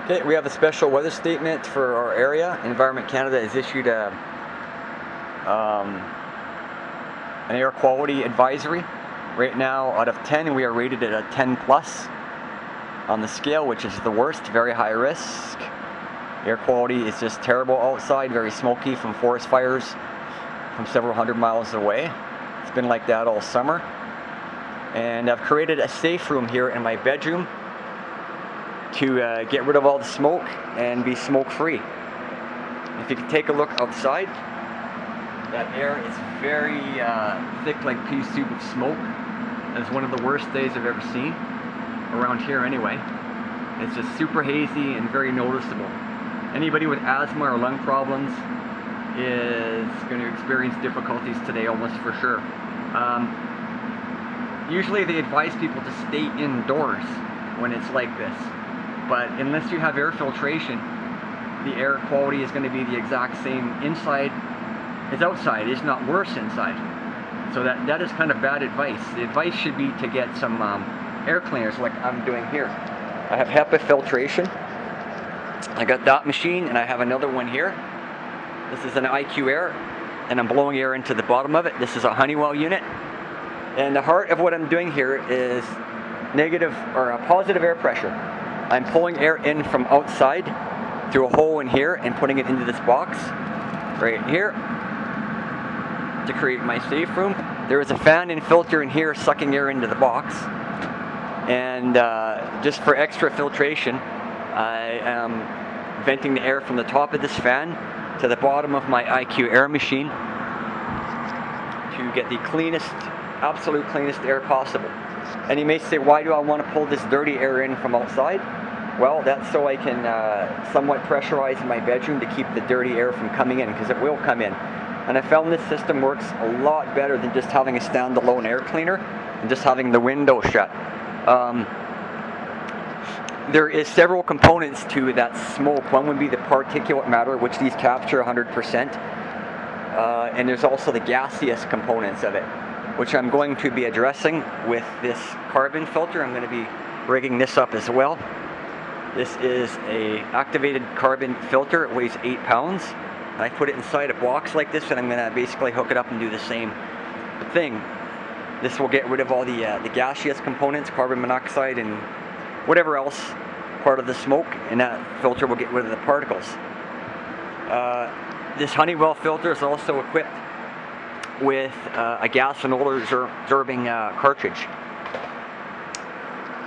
Okay, we have a special weather statement for our area. Environment Canada has issued an air quality advisory. Right now, out of 10, we are rated at a 10 plus on the scale, which is the worst, very high risk. Air quality is just terrible outside, very smoky from forest fires from several hundred miles away. It's been like that all summer. And I've created a safe room here in my bedroom to get rid of all the smoke and be smoke free. If you can take a look outside, that air is very thick, like pea soup of smoke. It's one of the worst days I've ever seen, around here anyway. It's just super hazy and very noticeable. Anybody with asthma or lung problems is going to experience difficulties today, almost for sure. Usually they advise people to stay indoors when it's like this. But unless you have air filtration, the air quality is going to be the exact same inside as outside, if not worse inside. So that is kind of bad advice. The advice should be to get some air cleaners like I'm doing here. I have HEPA filtration. I got that machine, and I have another one here. This is an IQ Air, and I'm blowing air into the bottom of it. This is a Honeywell unit. And the heart of what I'm doing here is negative or a positive air pressure. I'm pulling air in from outside through a hole in here and putting it into this box right here to create my safe room. There is a fan and filter in here sucking air into the box. And just for extra filtration, I am venting the air from the top of this fan to the bottom of my IQ Air machine to get the cleanest, absolute cleanest air possible. And you may say, why do I want to pull this dirty air in from outside? Well, that's so I can somewhat pressurize my bedroom to keep the dirty air from coming in, because it will come in. And I found this system works a lot better than just having a standalone air cleaner and just having the window shut. There is several components to that smoke. One would be the particulate matter, which these capture 100%. And there's also the gaseous components of it, which I'm going to be addressing with this carbon filter. I'm going to be rigging this up as well. This is a activated carbon filter. It weighs 8 pounds. I put it inside a box like this, and I'm going to basically hook it up and do the same thing. This will get rid of all the gaseous components, carbon monoxide and whatever else part of the smoke, and that filter will get rid of the particles. This Honeywell filter is also equipped with a gas and odor absorbing cartridge.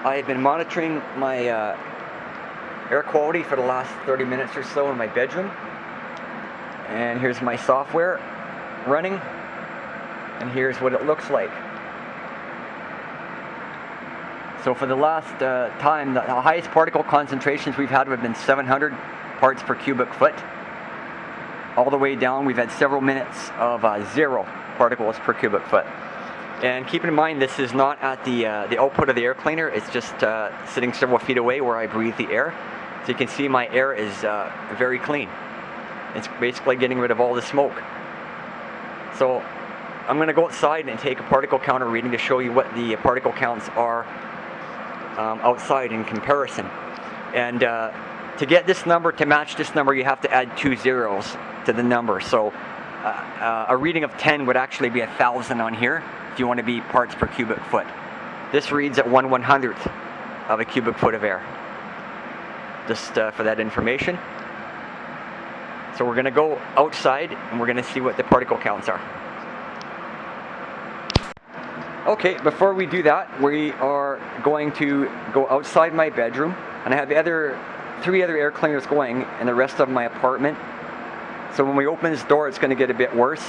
I have been monitoring my air quality for the last 30 minutes or so in my bedroom. And here's my software running, and here's what it looks like. So for the last time, the highest particle concentrations we've had have been 700 parts per cubic foot. All the way down, we've had several minutes of 0 particles per cubic foot. And keep in mind, this is not at the output of the air cleaner. It's just sitting several feet away where I breathe the air. So you can see my air is very clean. It's basically getting rid of all the smoke. So I'm going to go outside and take a particle counter reading to show you what the particle counts are outside in comparison. And to get this number to match this number, you have to add 2 zeros to the number. So a reading of 10 would actually be 1,000 on here if you want to be parts per cubic foot. This reads at 1/100th of a cubic foot of air. Just for that information. So we're going to go outside and we're going to see what the particle counts are. Okay, before we do that, we are going to go outside my bedroom, and I have 3 other air cleaners going in the rest of my apartment. So when we open this door, it's going to get a bit worse.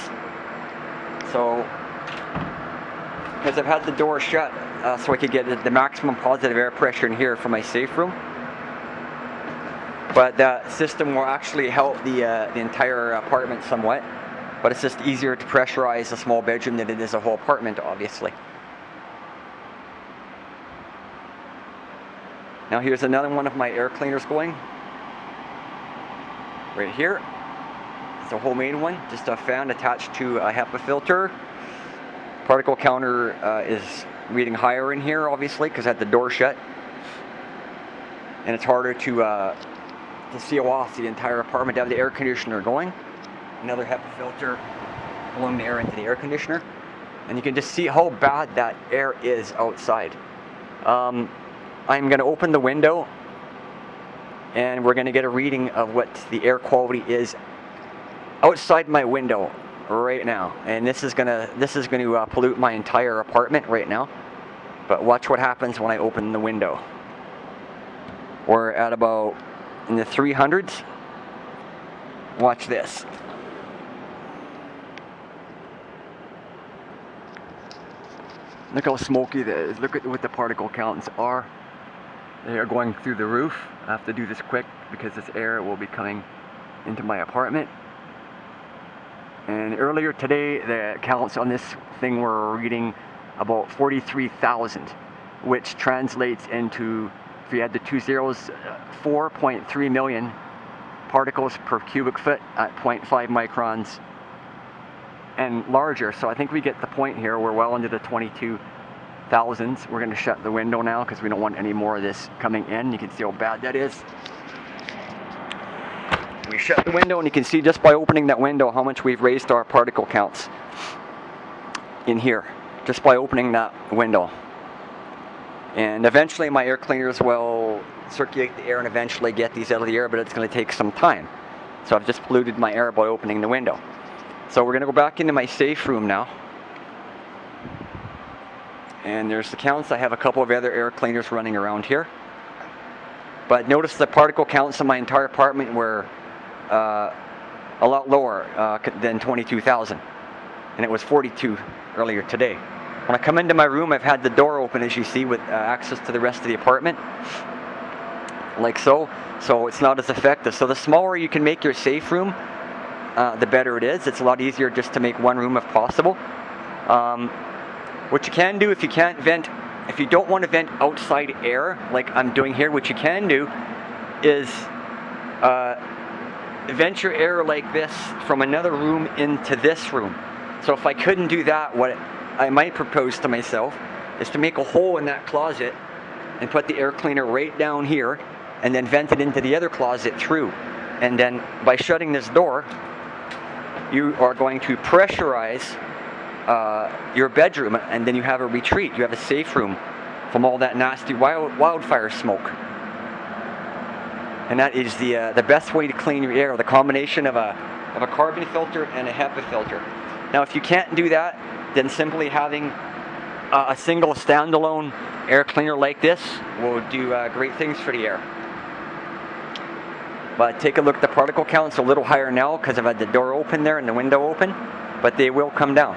So, because I've had the door shut so I could get the maximum positive air pressure in here for my safe room. But that system will actually help the entire apartment somewhat. But it's just easier to pressurize a small bedroom than it is a whole apartment, obviously. Now here's another one of my air cleaners going. Right here. It's a homemade one, just a fan attached to a HEPA filter. Particle counter is reading higher in here, obviously, because I had the door shut. And it's harder to to seal off the entire apartment to have the air conditioner going. Another HEPA filter blowing the air into the air conditioner. And you can just see how bad that air is outside. I'm going to open the window and we're going to get a reading of what the air quality is outside my window right now. And this is going to pollute my entire apartment right now. But watch what happens when I open the window. We're at about in the 300s. Watch this. Look how smoky that is. Look at what the particle counts are. They are going through the roof. I have to do this quick because this air will be coming into my apartment. And earlier today, the counts on this thing were reading about 43,000, which translates into, if you add the two zeros, 4.3 million particles per cubic foot at 0.5 microns and larger. So I think we get the point here. We're well into the 22,000s. We're going to shut the window now because we don't want any more of this coming in. You can see how bad that is. We shut the window and you can see just by opening that window how much we've raised our particle counts in here, just by opening that window. And eventually my air cleaners will circulate the air and eventually get these out of the air, but it's going to take some time. So I've just polluted my air by opening the window. So we're going to go back into my safe room now. And there's the counts. I have a couple of other air cleaners running around here. But notice the particle counts in my entire apartment were a lot lower than 22,000. And it was 42 earlier today. When I come into my room, I've had the door open, as you see, with access to the rest of the apartment. Like so. So it's not as effective. So the smaller you can make your safe room, the better it is. It's a lot easier just to make one room if possible. What you can do if you can't vent, if you don't want to vent outside air like I'm doing here, what you can do is vent your air like this from another room into this room. So if I couldn't do that, what I might propose to myself is to make a hole in that closet and put the air cleaner right down here and then vent it into the other closet through. And then by shutting this door, you are going to pressurize your bedroom, and then you have a retreat. You have a safe room from all that nasty wildfire smoke. And that is the best way to clean your air, the combination of a carbon filter and a HEPA filter. Now if you can't do that, then simply having a single standalone air cleaner like this will do great things for the air. But take a look at the particle count. It's a little higher now because I've had the door open there and the window open, but they will come down.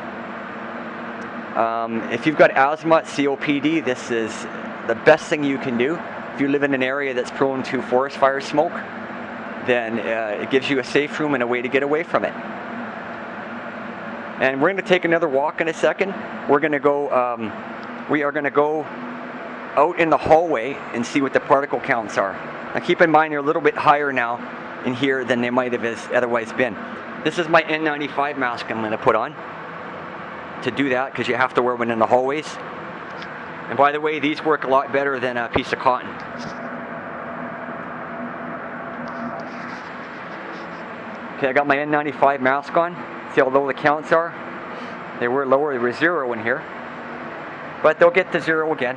If you've got asthma, COPD, this is the best thing you can do. If you live in an area that's prone to forest fire smoke, then it gives you a safe room and a way to get away from it. And we're going to take another walk in a second. We're going to go, we are going to go out in the hallway and see what the particle counts are. Now keep in mind they're a little bit higher now in here than they might have otherwise been. This is my N95 mask I'm going to put on to do that, because you have to wear one in the hallways. And by the way, these work a lot better than a piece of cotton. Okay, I got my N95 mask on. See how low the counts are? They were lower, they were 0 in here. But they'll get to 0 again.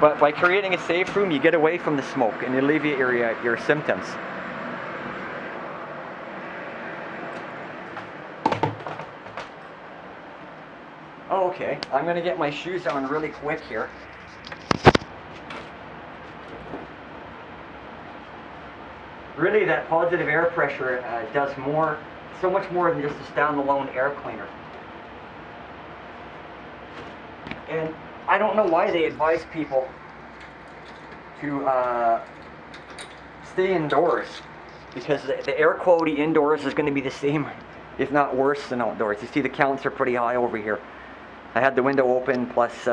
But by creating a safe room, you get away from the smoke and you alleviate your symptoms. Okay, I'm going to get my shoes on really quick here. Really, that positive air pressure does more, so much more than just a standalone air cleaner. And I don't know why they advise people to stay indoors, because the air quality indoors is going to be the same, if not worse than outdoors. You see the counts are pretty high over here. I had the window open, plus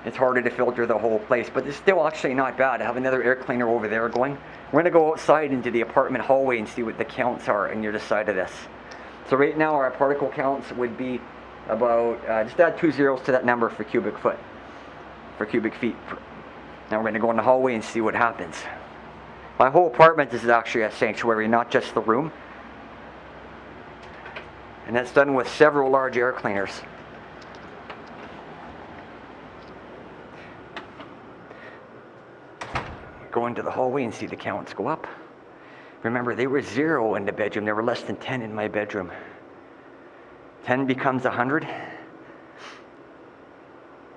it's harder to filter the whole place, but it's still actually not bad. I have another air cleaner over there going. We're going to go outside into the apartment hallway and see what the counts are on your side of this. So right now our particle counts would be about, just add 2 zeros to that number for cubic feet. Now we're going to go in the hallway and see what happens. My whole apartment is actually a sanctuary, not just the room. And that's done with several large air cleaners. Go into the hallway and see the counts go up. Remember, they were 0 in the bedroom. There were less than 10 in my bedroom. 10 becomes 100.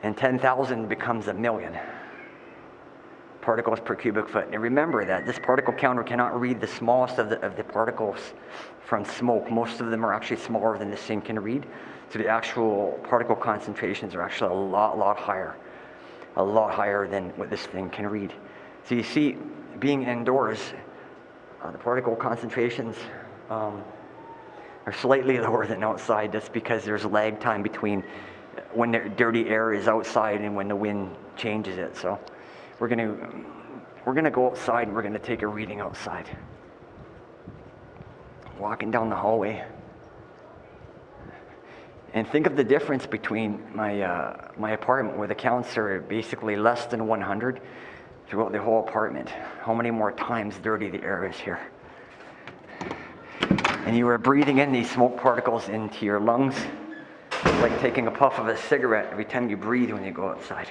And 10,000 becomes 1,000,000 particles per cubic foot. And remember that this particle counter cannot read the smallest of the particles from smoke. Most of them are actually smaller than this thing can read. So the actual particle concentrations are actually a lot higher. A lot higher than what this thing can read. So you see, being indoors, the particle concentrations are slightly lower than outside. That's because there's lag time between when the dirty air is outside and when the wind changes it. So we're gonna go outside and we're gonna take a reading outside. Walking down the hallway. And think of the difference between my apartment, where the counts are basically less than 100 throughout the whole apartment. How many more times dirty the air is here. And you are breathing in these smoke particles into your lungs. It's like taking a puff of a cigarette every time you breathe when you go outside.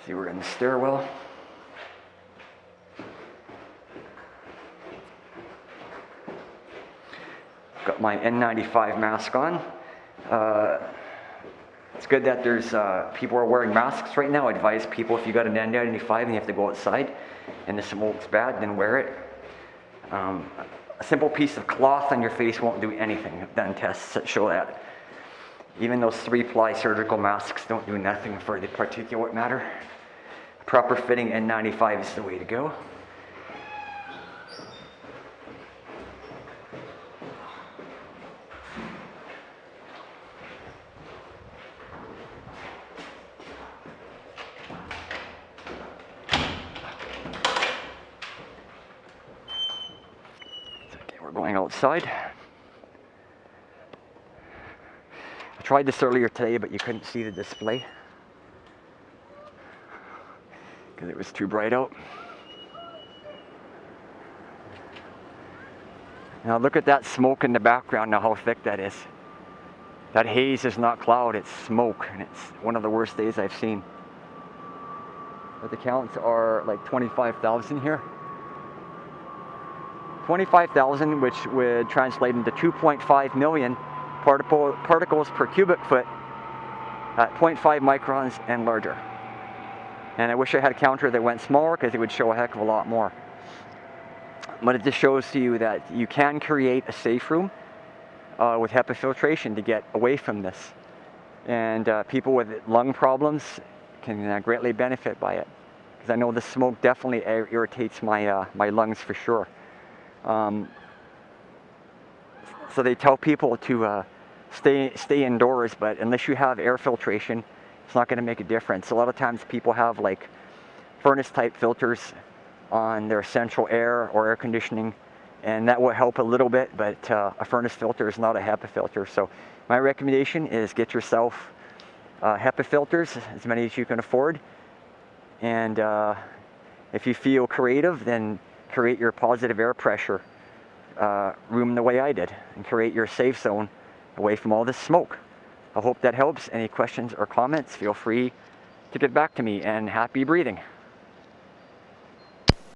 See, we're in the stairwell. Got my N95 mask on. It's good that there's people are wearing masks right now. I advise people, if you got an N95 and you have to go outside and the smoke's bad, then wear it. A simple piece of cloth on your face won't do anything. I've done tests that show that. Even those 3-ply surgical masks don't do nothing for the particulate matter. Proper fitting N95 is the way to go. We're going outside. I tried this earlier today, but you couldn't see the display because it was too bright out. Now look at that smoke in the background, now how thick that is. That haze is not cloud, it's smoke, and it's one of the worst days I've seen. But the counts are like 25,000 here. 25,000, which would translate into 2.5 million particles per cubic foot at 0.5 microns and larger. And I wish I had a counter that went smaller, because it would show a heck of a lot more. But it just shows to you that you can create a safe room with HEPA filtration to get away from this. And people with lung problems can greatly benefit by it, because I know the smoke definitely irritates my lungs for sure. So they tell people to stay indoors, but unless you have air filtration, it's not going to make a difference. A lot of times people have like furnace type filters on their central air or air conditioning, and that will help a little bit, but a furnace filter is not a HEPA filter. So my recommendation is get yourself HEPA filters, as many as you can afford, and if you feel creative, then create your positive air pressure room the way I did, and create your safe zone away from all this smoke. I hope that helps. Any questions or comments, feel free to get back to me, and happy breathing.